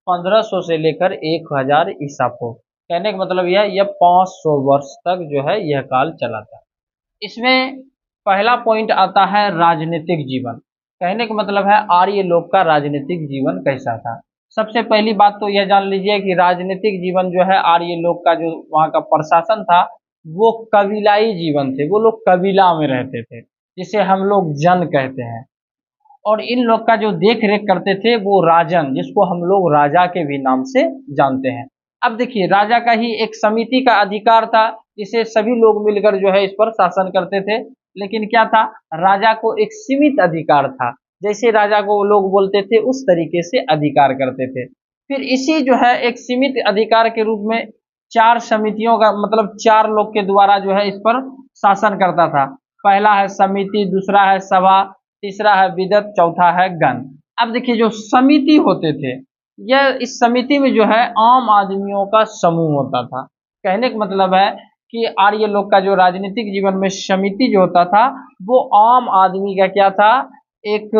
1500 से लेकर 1000 ईसा पूर्व। कहने का मतलब यह 500 वर्ष तक जो है यह काल चला था। इसमें पहला पॉइंट आता है राजनीतिक जीवन। कहने का मतलब है आर्य लोग का राजनीतिक जीवन कैसा था। सबसे पहली बात तो यह जान लीजिए कि राजनीतिक जीवन जो है आर्य लोग का, जो वहाँ का प्रशासन था वो कबीलाई जीवन थे। वो लोग कबीला में रहते थे, जिसे हम लोग जन कहते हैं। और इन लोग का जो देख रेख करते थे वो राजन, जिसको हम लोग राजा के भी नाम से जानते हैं। अब देखिए, राजा का ही एक समिति का अधिकार था, जिसे सभी लोग मिलकर जो है इस पर शासन करते थे। लेकिन क्या था, राजा को एक सीमित अधिकार था। जैसे राजा को लोग बोलते थे उस तरीके से अधिकार करते थे। फिर इसी जो है एक सीमित अधिकार के रूप में 4 समितियों का मतलब 4 लोग के द्वारा जो है इस पर शासन करता था। पहला है समिति, दूसरा है सभा, तीसरा है विदत, चौथा है गण। अब देखिए, जो समिति होते थे, यह इस समिति में जो है आम आदमियों का समूह होता था। कहने का मतलब है कि आर्य लोग का जो राजनीतिक जीवन में समिति जो होता था वो आम आदमी का क्या था, एक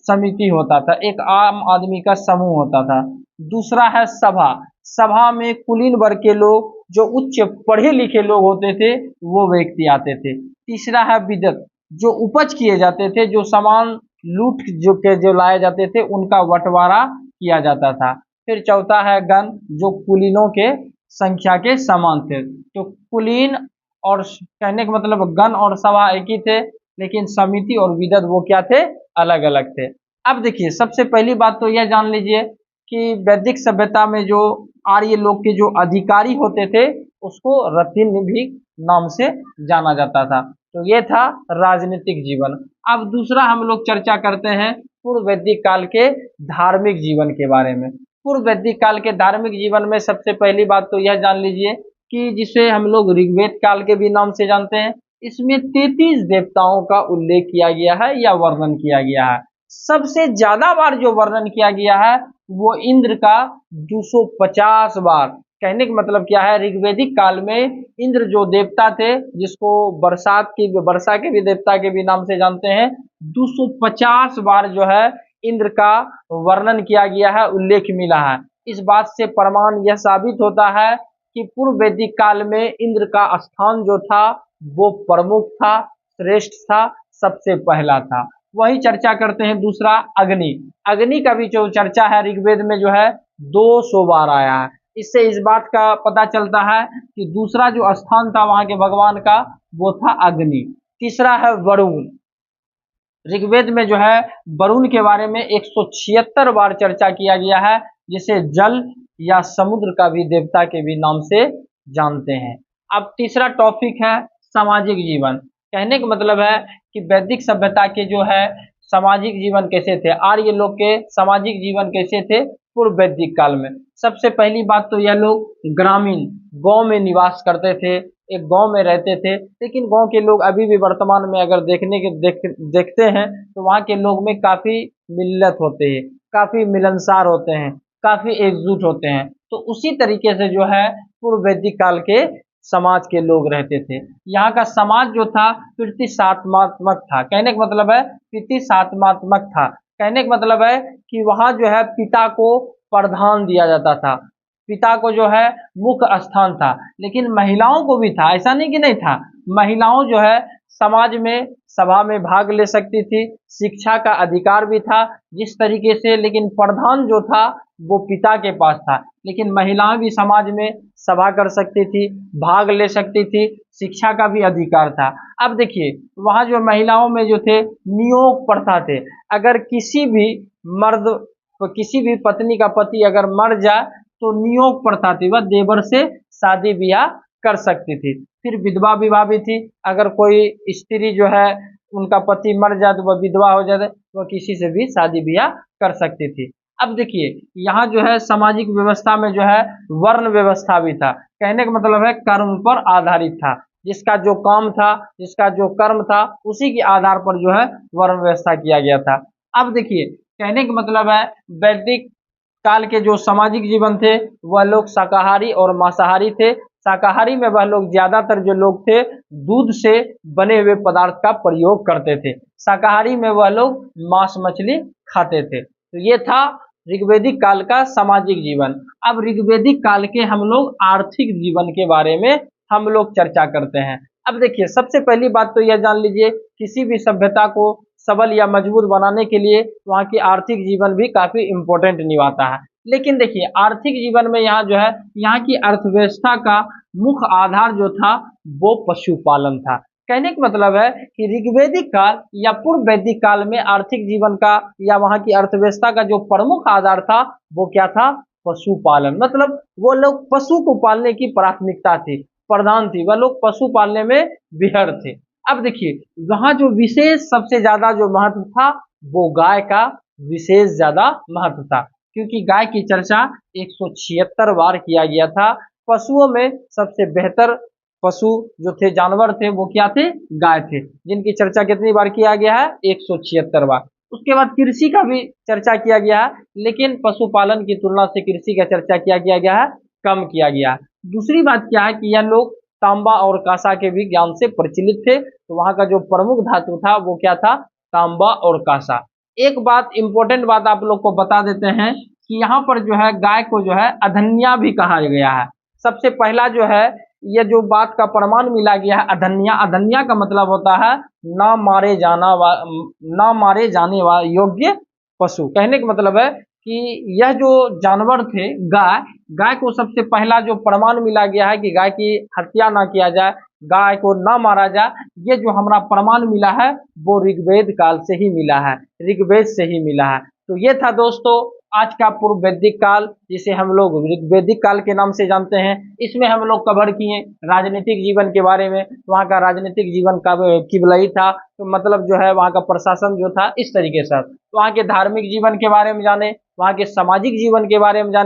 समिति होता था, एक आम आदमी का समूह होता था। दूसरा है सभा। सभा में कुलीन वर्ग के लोग, जो उच्च पढ़े लिखे लोग होते थे, वो व्यक्ति आते थे। तीसरा है विदत, जो उपज किए जाते थे, जो सामान लूट जो लाए जाते थे, उनका बंटवारा किया जाता था। फिर चौथा है गण, जो कुलीनों के संख्या के समान थे। तो कुलीन और कहने का मतलब गण और सभा एक ही थे, लेकिन समिति और विदत वो क्या थे, अलग अलग थे। अब देखिए, सबसे पहली बात तो यह जान लीजिए कि वैदिक सभ्यता में जो आर्य लोग के जो अधिकारी होते थे उसको रथिन भी नाम से जाना जाता था। तो ये था राजनीतिक जीवन। अब दूसरा हम लोग चर्चा करते हैं पूर्व वैदिक काल के धार्मिक जीवन के बारे में। पूर्व वैदिक काल के धार्मिक जीवन में सबसे पहली बात तो यह जान लीजिए कि जिसे हम लोग ऋग्वेद काल के भी नाम से जानते हैं, इसमें 33 देवताओं का उल्लेख किया गया है या वर्णन किया गया है। सबसे ज्यादा बार जो वर्णन किया गया है वो इंद्र का 250 बार। कहने का मतलब क्या है, ऋग्वैदिक काल में इंद्र जो देवता थे, जिसको वर्षा के भी देवता के भी नाम से जानते हैं, 250 बार जो है इंद्र का वर्णन किया गया है, उल्लेख मिला है। इस बात से प्रमाण यह साबित होता है कि पूर्व वैदिक काल में इंद्र का स्थान जो था वो प्रमुख था, श्रेष्ठ था, सबसे पहला था। वही चर्चा करते हैं दूसरा अग्नि। अग्नि का भी जो चर्चा है ऋग्वेद में जो है 200 बार आया है। इससे इस बात का पता चलता है कि दूसरा जो स्थान था वहां के भगवान का वो था अग्नि। तीसरा है वरुण। ऋग्वेद में जो है वरुण के बारे में 176 बार चर्चा किया गया है, जिसे जल या समुद्र का भी देवता के भी नाम से जानते हैं। अब तीसरा टॉपिक है सामाजिक जीवन। कहने का मतलब है कि वैदिक सभ्यता के जो है सामाजिक जीवन कैसे थे, आर्य लोग के सामाजिक जीवन कैसे थे पूर्व वैदिक काल में। सबसे पहली बात तो यह लोग ग्रामीण गांव में निवास करते थे, एक गांव में रहते थे। लेकिन गांव के लोग अभी भी वर्तमान में अगर देखते हैं तो वहाँ के लोग में काफी मिल्लत होते हैं, काफी मिलनसार होते हैं, काफी एकजुट होते हैं। तो उसी तरीके से जो है पूर्व वैदिक काल के समाज के लोग रहते थे। यहाँ का समाज जो था प्रतिष्ठात्मक था। कहने का मतलब है प्रतिष्ठात्मक था। कहने का मतलब है कि वहाँ जो है पिता को प्रधान दिया जाता था, पिता को जो है मुख्य स्थान था। लेकिन महिलाओं को भी था, ऐसा नहीं कि नहीं था। महिलाओं जो है समाज में सभा में भाग ले सकती थी, शिक्षा का अधिकार भी था जिस तरीके से। लेकिन प्रधान जो था वो पिता के पास था, लेकिन महिलाएं भी समाज में सभा कर सकती थी, भाग ले सकती थी, शिक्षा का भी अधिकार था। अब देखिए, वहाँ जो महिलाओं में जो थे नियोग प्रथा थे। अगर किसी भी मर्द, किसी भी पत्नी का पति अगर मर जाए तो नियोग प्रथा थी, वह देवर से शादी ब्याह कर सकती थी। फिर विधवा विवाह भी थी। अगर कोई स्त्री जो है उनका पति मर जाए तो वह विधवा हो जाए, वह किसी से भी शादी ब्याह कर सकती थी। अब देखिए, यहाँ जो है सामाजिक व्यवस्था में जो है वर्ण व्यवस्था भी था। कहने का मतलब है कर्म पर आधारित था। जिसका जो काम था, जिसका जो कर्म था, उसी के आधार पर जो है वर्ण व्यवस्था किया गया था। अब देखिए, कहने का मतलब है वैदिक काल के जो सामाजिक जीवन थे वह लोग शाकाहारी और मांसाहारी थे। शाकाहारी में वह लोग ज्यादातर जो लोग थे दूध से बने हुए पदार्थ का प्रयोग करते थे। शाकाहारी में वह लोग मांस मछली खाते थे। तो ये था ऋग्वैदिक काल का सामाजिक जीवन। अब ऋग्वैदिक काल के हम लोग आर्थिक जीवन के बारे में हम लोग चर्चा करते हैं। अब देखिए, सबसे पहली बात तो यह जान लीजिए, किसी भी सभ्यता को सबल या मजबूत बनाने के लिए वहाँ की आर्थिक जीवन भी काफी इम्पोर्टेंट निभाता है। लेकिन देखिए, आर्थिक जीवन में यहाँ जो है, यहाँ की अर्थव्यवस्था का मुख्य आधार जो था वो पशुपालन था। कहने का मतलब है कि ऋग्वैदिक काल या पूर्व वैदिक काल में आर्थिक जीवन का या वहाँ की अर्थव्यवस्था का जो प्रमुख आधार था वो क्या था? पशुपालन। मतलब वो लोग पशु को पालने की प्राथमिकता थी, प्रधान थी, वह लोग पशु पालने में विहर थे। अब देखिए, वहाँ जो विशेष सबसे ज्यादा जो महत्व था वो गाय का विशेष ज्यादा महत्व था, क्योंकि गाय की चर्चा 176 बार किया गया था। पशुओं में सबसे बेहतर पशु जो थे, जानवर थे, वो क्या थे? गाय थे, जिनकी चर्चा कितनी बार किया गया है? 176 बार। उसके बाद कृषि का भी चर्चा किया गया है, लेकिन पशुपालन की तुलना से कृषि का चर्चा किया गया है, कम किया गया है। दूसरी बात क्या है कि यह लोग तांबा और कांसा के भी ज्ञान से प्रचलित थे, तो वहां का जो प्रमुख धातु था वो क्या था? तांबा और कांसा। एक बात, इंपॉर्टेंट बात आप लोग को बता देते हैं कि यहाँ पर जो है गाय को जो है अधन्या भी कहा गया है। सबसे पहला जो है, ये जो बात का प्रमाण मिला गया है अधन्या, अधन्या का मतलब होता है ना मारे जाने वाला योग्य पशु। कहने का मतलब है कि यह जो जानवर थे, गाय को सबसे पहला जो प्रमाण मिला गया है कि गाय की हत्या ना किया जाए, गाय को ना मारा जाए, ये जो हमारा प्रमाण मिला है वो ऋग्वेद काल से ही मिला है, ऋग्वेद से ही मिला है। तो ये था दोस्तों आज का पूर्व वैदिक काल, जिसे हम लोग ऋग्वैदिक काल के नाम से जानते हैं। इसमें हम लोग कवर किए राजनीतिक जीवन के बारे में, वहाँ का राजनीतिक जीवन का किबलई था, तो मतलब जो है वहाँ का प्रशासन जो था इस तरीके से। वहाँ के धार्मिक जीवन के बारे में जाने, वहाँ के सामाजिक जीवन के बारे में जाने।